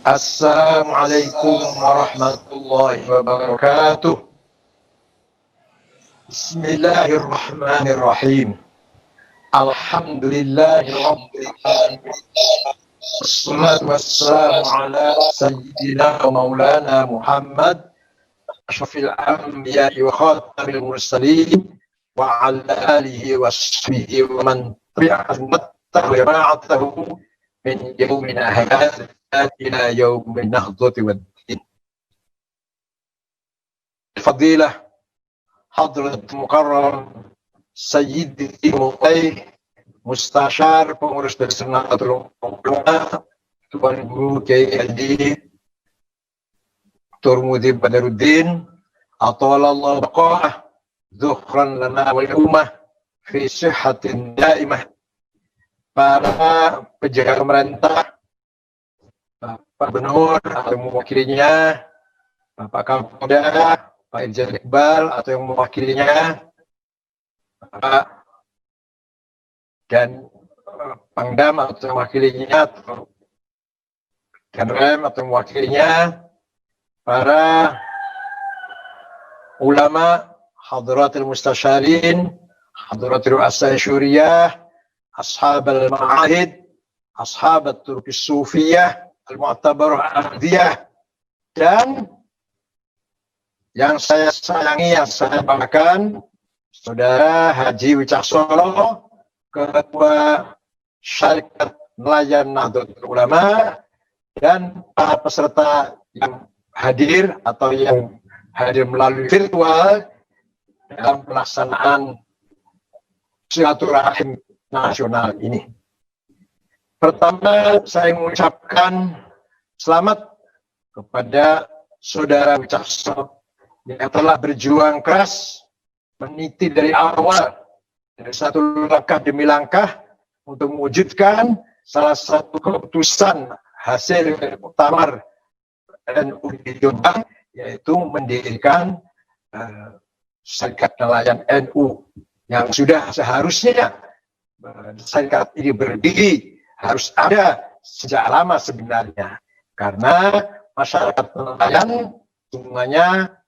Assalamualaikum warahmatullahi wabarakatuh. Bismillahirrahmanirrahim. Alhamdulillahirabbil alamin. Wassalatu wassalamu ala sayyidina wa maulana Muhammad asyrafil anbiya'i wa khatamil mursalin wa ala alihi washabihi wa man tabi'ahum wattaba'ahum min yaumina hadza ila yaumin nahdhati waddin. Fadilah Hadrat Mukarram Sayyidi Muqay Mustashar Pengurus Besar Nahdlatul Ulama Tuan Guru Kiai Haji Dr. Mudhib Badaruddin atalallahu baqa'ah zuhran lana wal ummah fi sihhatin daimah. Para pejabat pemerintah, Pak Benur atau yang mewakilinya, Bapak Kapolda, Pak Irjen Iqbal atau yang mewakilinya, Bapak dan Pangdam atau yang mewakilinya, atau Danrem atau yang mewakilinya, para ulama, hadratil mustasyarin, hadratil ru'asa syuriyah, ashab al-ma'ahid, ashab al-turkis sufiyah, al-mu'tabarah al-ahdiyah, dan yang saya sayangi, yang saya banggakan, Saudara Haji Wicaksono, Ketua Syarikat Nelayan Nahdlatul Ulama, dan para peserta yang hadir atau yang hadir melalui virtual dalam pelaksanaan silaturahim nasional ini. Pertama, saya mengucapkan selamat kepada Saudara Wicaksono yang telah berjuang keras, meniti dari awal, dari satu langkah demi langkah untuk mewujudkan salah satu keputusan hasil muktamar NU di Jombang, yaitu mendirikan Syarikat Nelayan NU yang sudah seharusnya syarikat ini berdiri, harus ada sejak lama sebenarnya, karena masyarakat nelayan semuanya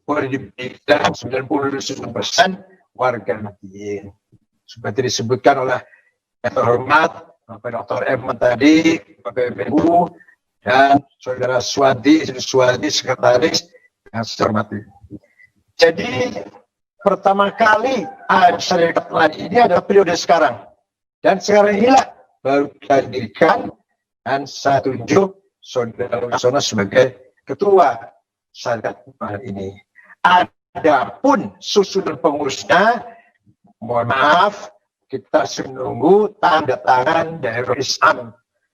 boleh dibilang 99% warga Nadiyin. Seperti disebutkan oleh yang terhormat Bapak Dr. M tadi, Bapak PBNU, dan Saudara Swadi Sekretaris yang saya hormati. Jadi pertama kali syarikat nelayan ini adalah periode sekarang, dan sekarang inilah baru didirikan, dan saya tunjuk Saudara Wicaksono sebagai ketua syarikat nelayan ini. Adapun susunan pengurusnya, mohon maaf, kita menunggu tanda tangan dari Islam.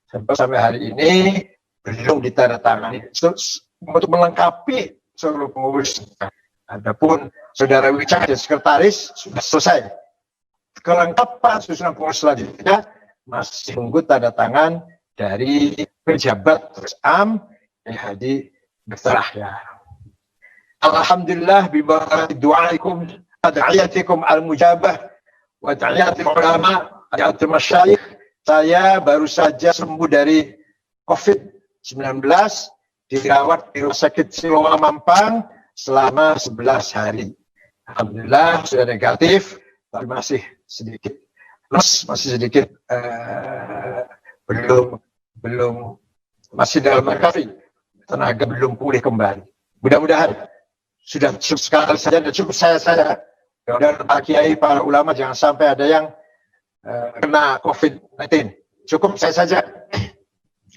Sampai hari ini belum ditandatangani untuk melengkapi seluruh pengurusnya. Adapun Saudara Wicak dan Sekretaris sudah selesai. Kelengkapan susunan pengurus selanjutnya masih menunggu tanda tangan dari pejabat Islam yang hadir berserah. Alhamdulillah bibarakati du'aikum ad'iyatikum al-mujabah wa ad'iyatil ulama ad'iyatil masyayikh. Saya baru saja sembuh dari COVID-19, dirawat di Rumah Sakit Siloam Mampang selama 11 hari. Alhamdulillah sudah negatif, tapi masih sedikit masih sedikit belum masih dalam recovery, tenaga belum pulih kembali. Mudah-mudahan sudah cukup sekali saja dan cukup saya. Dan Pak Kiai, para ulama, jangan sampai ada yang kena COVID-19. Cukup saya saja.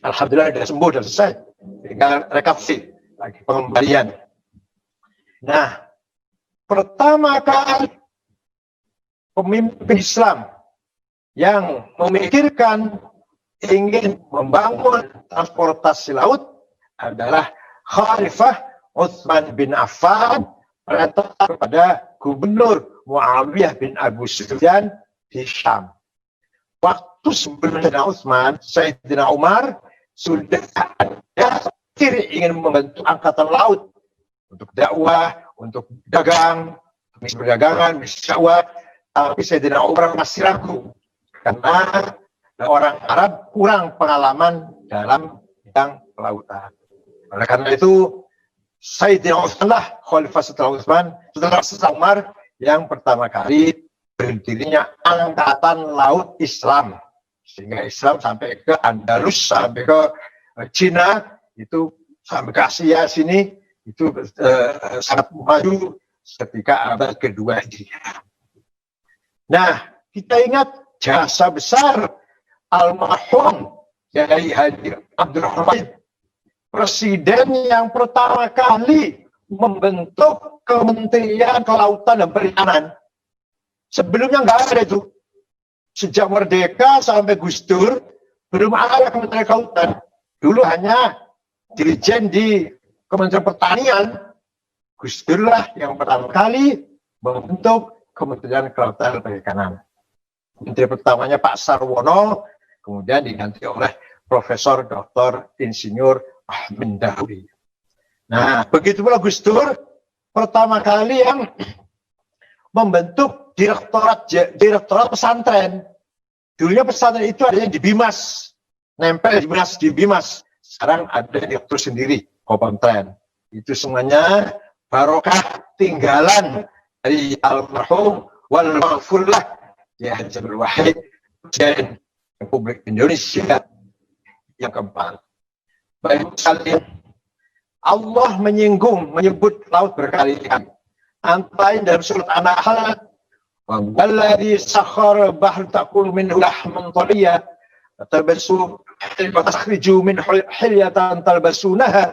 Alhamdulillah sudah sembuh, sudah selesai. Tinggal recovery, lagi pengembalian. Nah, pertama kali pemimpin Islam yang memikirkan ingin membangun transportasi laut adalah Khalifah Utsman bin Affan, perintah kepada Gubernur Muawiyah bin Abu Sufyan di Syam. Waktu sebelum Sayyidina Utsman, Sayyidina Umar sudah ada ingin membentuk angkatan laut untuk dakwah, untuk dagang, misi perdagangan, misi dakwah. Tapi Sayyidina Umar masih ragu karena orang Arab kurang pengalaman dalam bidang lautan. Oleh karena itu, Sayyidina Utsman lah, Khalifah setelah Utsman, setelah Umar, yang pertama kali berdirinya Angkatan Laut Islam. Sehingga Islam sampai ke Andalus, sampai ke Cina, itu sampai ke Asia sini, itu sangat maju ketika abad kedua Hijriah. Nah, kita ingat jasa besar almarhum Kiai Haji Abdul Hamid, presiden yang pertama kali membentuk Kementerian Kelautan dan Perikanan. Sebelumnya nggak ada itu. Sejak merdeka sampai Gus Dur, belum ada Kementerian Kelautan. Dulu hanya dirjen di Kementerian Pertanian. Gus Dur lah yang pertama kali membentuk Kementerian Kelautan dan Perikanan. Menteri pertamanya Pak Sarwono, kemudian diganti oleh Profesor Dr. Insinyur Ahmad Dahuri. Nah, begitu pula Gus Dur pertama kali yang membentuk direktorat pesantren. Dulunya pesantren itu adanya di Bimas, nempel di Bimas. Sekarang ada direktur sendiri, Kopantren. Itu semuanya barokah tinggalan dari almarhum wal maghfurlah ya Haji Abdul Wahid, Presiden Republik Indonesia yang keempat. Baik sekalian, Allah menyebut laut berkali-kali. Antara lain dalam surat An-Nahl, "Walladzi sakhkhara bahra ta'kulu minhu lahman tariya talbasu wa takhriju min hilyatan talbasunaha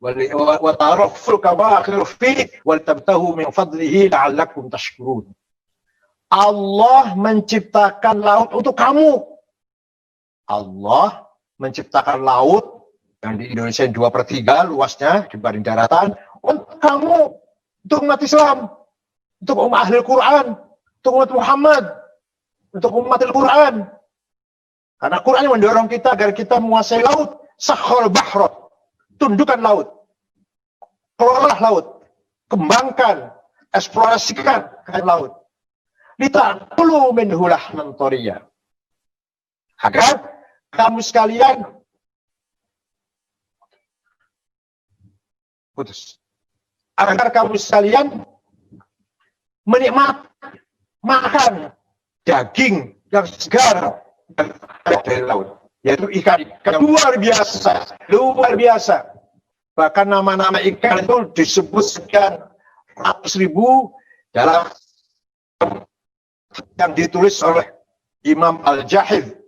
wa taraffu kawakhiru fi wa tabtahu min fadlihi la'allakum tashkurun." Allah menciptakan laut untuk kamu. Allah menciptakan laut yang di Indonesia 2/3 luasnya dibanding daratan untuk kamu, untuk umat Islam, untuk umat ahli Quran, untuk umat Muhammad, untuk umat Al-Quran. Karena Quran yang mendorong kita agar kita menguasai laut. Sakhkhara bahra, tundukkan laut, kelola laut, kembangkan, eksplorasikan laut. Litakulu minhu lahman tariya, agar kamu sekalian agar kamu sekalian menikmati makan daging yang segar dari laut, yaitu ikan luar biasa. Bahkan nama-nama ikan itu disebut sekian ratus ribu dalam yang ditulis oleh Imam Al-Jahid,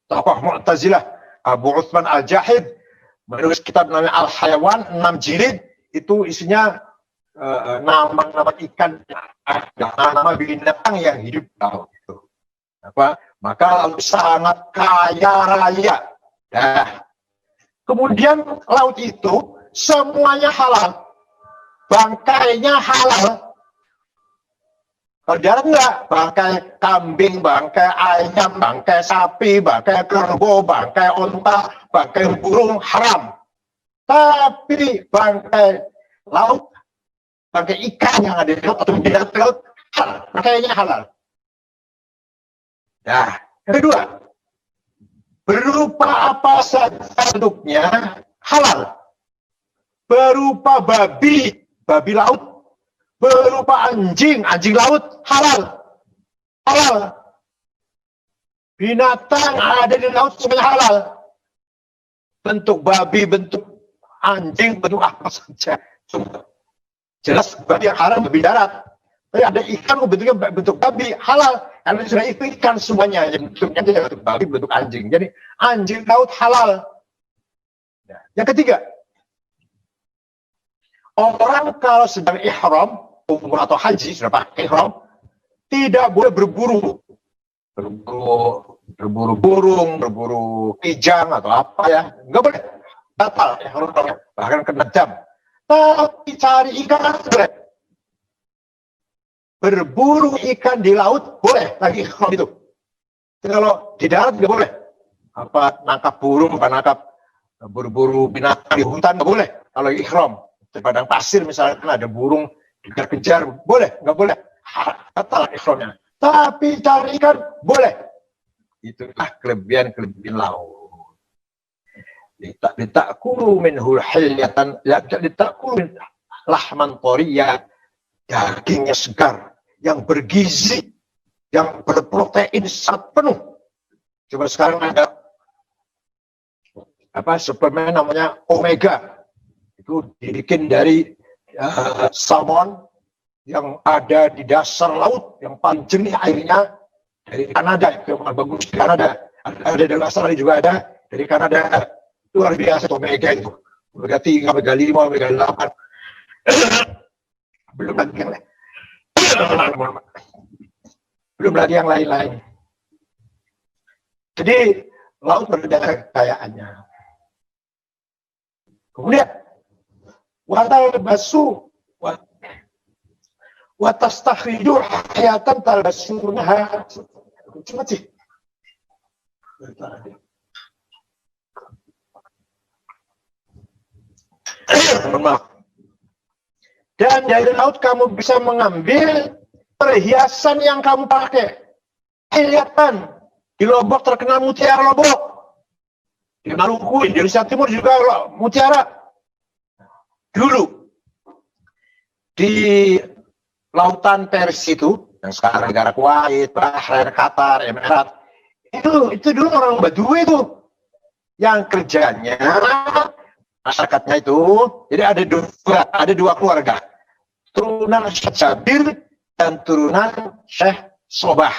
tokoh Mu'tazilah. Abu Uthman Al-Jahid menulis kitab namanya Al-Hayawan, 6 jilid, itu isinya nama-nama ikan, nama-nama binatang yang hidup di laut itu. Maka laut sangat kaya raya. Nah, kemudian laut itu semuanya halal, bangkainya halal. Kalau darat enggak, bangkai kambing, bangkai ayam, bangkai sapi, bangkai kerbau, bangkai onta, bangkai burung haram. Tapi bangkai laut, bangkai ikan yang ada di laut atau di darat laut, bangkainya halal. Nah, yang kedua, berupa apa saja bentuknya halal. Berupa babi laut. Berupa anjing laut, halal. Binatang ada di laut semuanya halal. Bentuk babi, bentuk anjing, bentuk apa saja. Jelas babi yang halal babi darat. Tapi ada ikan bentuknya bentuk babi, halal. Karena sudah itu ikan semuanya. Bentuknya bentuk babi, bentuk anjing. Jadi anjing laut halal. Yang ketiga, orang kalau sedang ihram, umrah atau haji, sudah pakai ihram, tidak boleh berburu burung, berburu kijang atau apa ya, nggak boleh, batal ihramnya, bahkan kena dam. Tapi cari ikan boleh, berburu ikan di laut boleh, lagi ihram itu. Kalau di darat nggak boleh, apa nangkap burung, apa nangkap berburu binatang di hutan nggak boleh. Kalau ihram di padang pasir misalnya kan ada burung kejar-kejar, boleh, nggak boleh, batal ihramnya. Tapi cari ikan boleh. Itulah kelebihan laut. litakulu minhul hilyatan, litakulu min lahman thoriya, dagingnya segar, yang bergizi, yang berprotein sangat penuh. Coba sekarang ada suplemen namanya omega, itu dibikin dari salmon yang ada di dasar laut yang paling jernih airnya, dari Kanada, yang paling bagus di Kanada. Ada dari Australia juga ada, dari Kanada. Luar biasa omega itu, omega 3, omega 5, omega 8. belum lagi yang lain-lain. Jadi laut berbeda kekayaannya. Kemudian watalbasu watastakhrijul hayatan talbasunaha. Cuma sih. Dan dari laut kamu bisa mengambil perhiasan yang kamu pakai. Kelihatan di Lombok terkenal mutiara Lombok. Di Maluku, di Indonesia Timur juga mutiara. Dulu di lautan Persia itu, yang sekarang negara Kuwait, Bahrain, Qatar, Emirat, itu dulu orang Badui itu yang kerjanya masyarakatnya itu. Jadi ada dua keluarga, turunan Syekh Jabir dan turunan Syekh Sobah,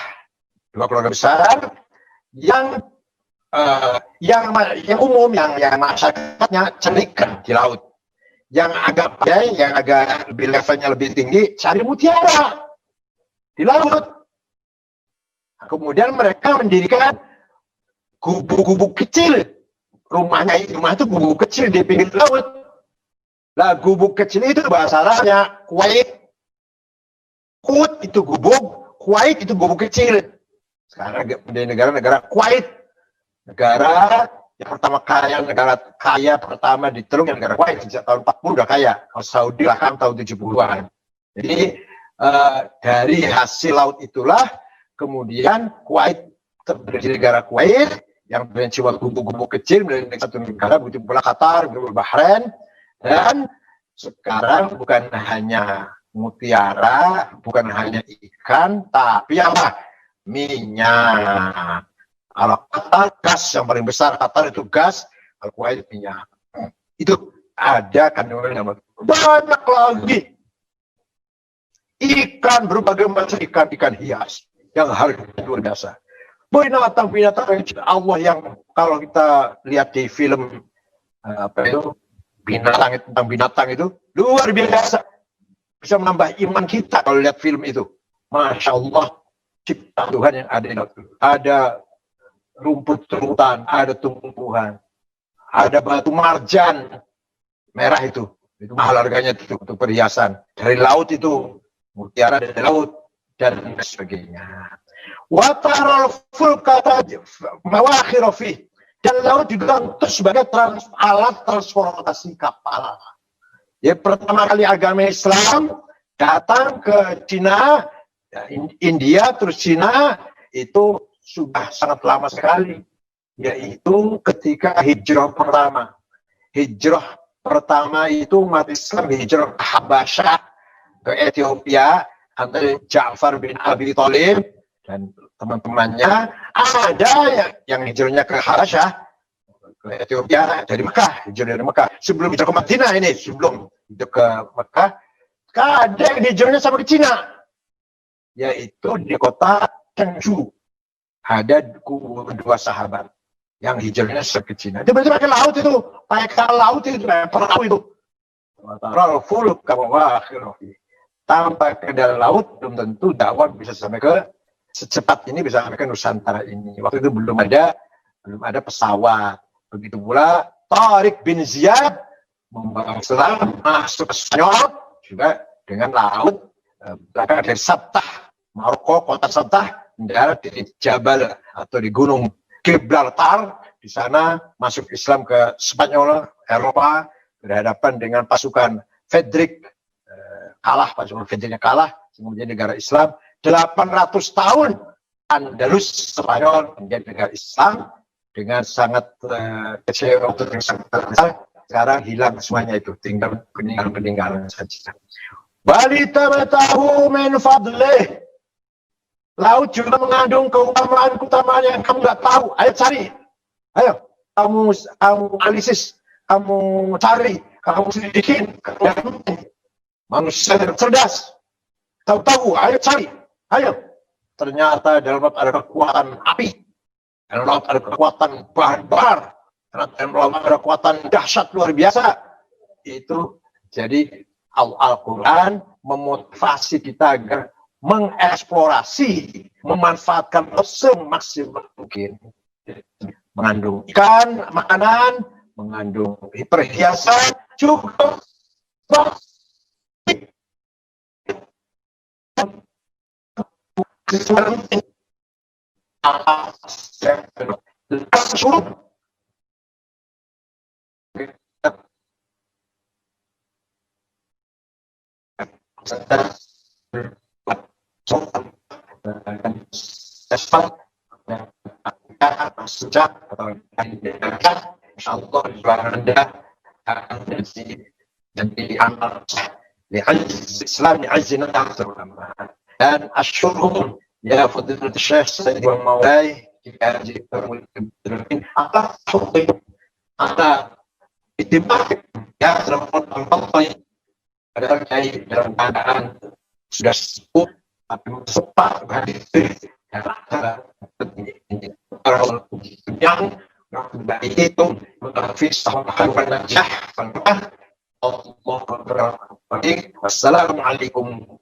dua keluarga besar yang umum, yang masyarakatnya carikan di laut. Yang agak yang agak lebih levelnya lebih tinggi, cari mutiara di laut. Kemudian mereka mendirikan gubuk-gubuk kecil. Rumah itu gubuk kecil di pinggir laut. Lah gubuk kecil itu bahasa Arabnya Kuwait. Kut itu gubuk, Kuwait itu gubuk kecil. Sekarang di negara Kuwait, negara yang pertama kaya, negara kaya pertama di Teluk, yang negara Kuwait sejak tahun 40 udah kaya. Kalau Saudi lah kan tahun 70-an. Jadi dari hasil laut itulah kemudian Kuwait terjadi negara Kuwait yang berjiwa gubuk-gubuk kecil menjadi satu negara, begitu pula Qatar, begitu pula Bahrain. Dan sekarang bukan hanya mutiara, bukan hanya ikan, tapi apa? Minyak. Kalau Qatar gas yang paling besar, Qatar itu gas, kalau Kuwait minyak. Itu ada kandungan yang banyak lagi. Ikan, berbagai macam ikan hias yang harganya luar biasa. Binatang-binatang Allah yang kalau kita lihat di film binatang itu luar biasa. Bisa menambah iman kita kalau lihat film itu. Masya Allah, cipta Tuhan yang ada di laut. Ada rumput-rumputan, ada tumbuhan, ada batu marjan merah itu mahal harganya itu untuk perhiasan dari laut, itu mutiara dari laut dan sebagainya. Wataral fulka mawakhir fi, dan laut juga untuk sebagai alat transportasi kapal. Ya, pertama kali agama Islam datang ke Cina, India, terus Cina, itu sudah sangat lama sekali, yaitu ketika hijrah pertama. Hijrah pertama itu umat Islam hijrah ke Habasyah, ke Ethiopia, antara Ja'far bin Abi Thalib dan teman-temannya. Ada yang hijrahnya ke Habasyah, ke Ethiopia dari Mekah, hijrah dari Mekah. Sebelum hijrah ke Madinah ini, sebelum hijrah ke Mekah, ada yang hijrahnya sampai ke Cina, yaitu di kota Chengdu. Ada dua sahabat yang hijrahnya ke Cina. Itu berarti pakai laut itu, pakai laut itu, perahu itu. Tanpa ke dalam laut belum tentu dakwah bisa sampai ke secepat ini, bisa sampai ke Nusantara ini. Waktu itu belum ada pesawat. Begitu pula Tariq bin Ziyad membawa Islam masuk ke Spanyol juga dengan laut, belakang dari Sabtah, Maroko, kota Sabtah, mendarat di Jabal atau di Gunung Gibraltar. Di sana masuk Islam ke Spanyol, Eropa, berhadapan dengan pasukan Frederick, pasukan Fredericknya kalah, menjadi negara Islam. 800 tahun Andalus, Spanyol menjadi negara Islam, dengan sangat kecewa yang sangat besar. Sekarang hilang semuanya itu, tinggal peninggalan saja. Balita tahu min fadlih. Laut juga mengandung keutamaan yang kamu nggak tahu. Ayo cari. Ayo, kamu analisis, kamu cari, kamu selidikin. Manusia cerdas. Tahu, ayo cari. Ayo. Ternyata dalam laut ada kekuatan api. Dalam laut ada kekuatan bahan bakar. Dalam laut ada kekuatan dahsyat luar biasa. Itu jadi Al-Quran memotivasi kita agar mengeksplorasi, memanfaatkan semaksimal mungkin. Mengandung ikan, makanan, mengandung perhiasan, cukup. Sejak atau insyaallah juara Anda akan jadi amal di Islam azina terutama dan asyurhum ya fadilat Syekh Sayyid wa Maulai jika diteruskan apa hukum ada itibak ya terhadap al-Fatih ada kiai dalam keadaan sudah sepuh tapi sempat hadir yang itu Assalamualaikum